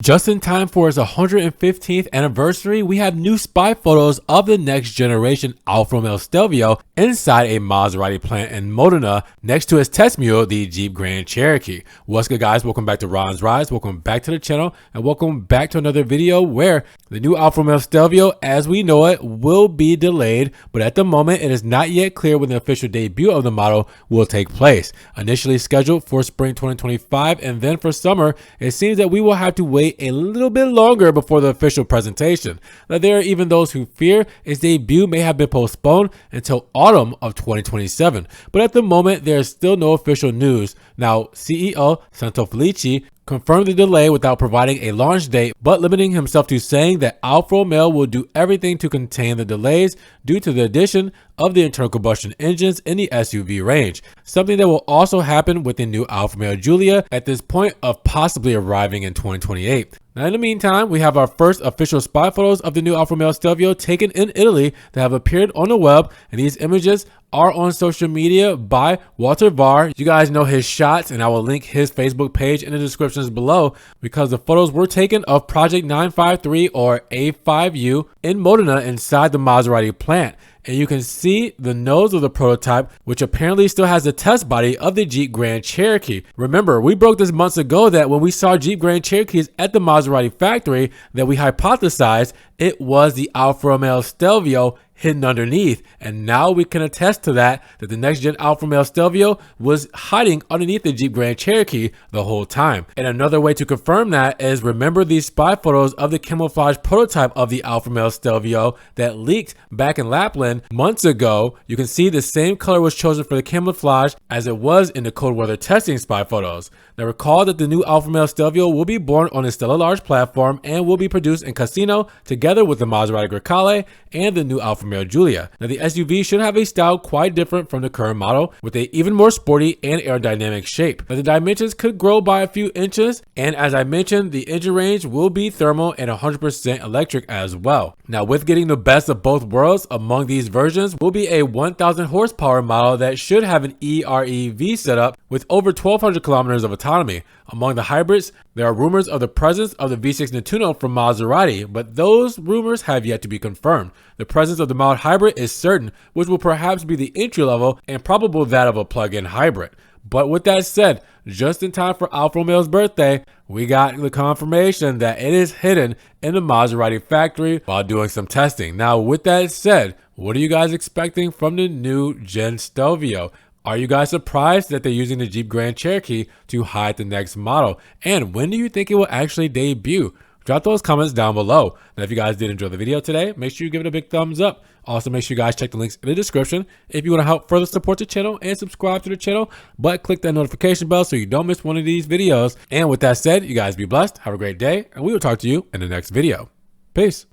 Just in time for its 115th anniversary, we have new spy photos of the next generation Alfa Romeo Stelvio inside a Maserati plant in Modena next to its test mule, the Jeep Grand Cherokee. What's good, guys? Welcome back to Ron's Rise. Welcome back to the channel and welcome back to another video where the new Alfa Romeo Stelvio, as we know it, will be delayed, but at the moment it is not yet clear when the official debut of the model will take place. Initially scheduled for spring 2025 and then for summer, it seems that we will have to wait a little bit longer before the official presentation. Now, there are even those who fear its debut may have been postponed until autumn of 2027, but at the moment there is still no official news. Now, CEO Santo Felici confirmed the delay without providing a launch date, but limiting himself to saying that Alfa Romeo will do everything to contain the delays due to the addition of the internal combustion engines in the SUV range, something that will also happen with the new Alfa Romeo Giulia at this point of possibly arriving in 2028. Now, in the meantime, we have our first official spy photos of the new Alfa Romeo Stelvio taken in Italy that have appeared on the web, and these images are on social media by Walter Var. You guys know his shots, and I will link his Facebook page in the descriptions below because the photos were taken of Project 953 or A5U in Modena inside the Maserati plant. And you can see the nose of the prototype, which apparently still has the test body of the Jeep Grand Cherokee. Remember, we broke this months ago that when we saw Jeep Grand Cherokees at the Maserati factory, that we hypothesized it was the Alfa Romeo Stelvio hidden underneath, and now we can attest to that the next gen Alfa Romeo Stelvio was hiding underneath the Jeep Grand Cherokee the whole time. And another way to confirm that is remember these spy photos of the camouflage prototype of the Alfa Romeo Stelvio that leaked back in Lapland months ago. You can see the same color was chosen for the camouflage as it was in the cold weather testing spy photos. Now, recall that the new Alfa Romeo Stelvio will be born on a Stella Large platform and will be produced in Cassino together with the Maserati Grecale and the new Alfa Romeo Giulia. Now, the SUV should have a style quite different from the current model with a even more sporty and aerodynamic shape. Now, the dimensions could grow by a few inches, and as I mentioned, the engine range will be thermal and 100% electric as well. Now, with getting the best of both worlds among these versions will be a 1000 horsepower model that should have an EREV setup with over 1200 kilometers of autonomy. Among the hybrids, there are rumors of the presence of the V6 Nettuno from Maserati, but those rumors have yet to be confirmed. The presence of the mild hybrid is certain, which will perhaps be the entry level and probable that of a plug-in hybrid. But with that said, just in time for Alfa Romeo's birthday, we got the confirmation that it is hidden in the Maserati factory while doing some testing. Now, with that said, what are you guys expecting from the new Gen Stelvio? Are you guys surprised that they're using the Jeep Grand Cherokee to hide the next model? And when do you think it will actually debut? Drop those comments down below. Now, if you guys did enjoy the video today, make sure you give it a big thumbs up. Also, make sure you guys check the links in the description if you want to help further support the channel and subscribe to the channel. But click that notification bell so you don't miss one of these videos. And with that said, you guys be blessed, have a great day, and we will talk to you in the next video. Peace.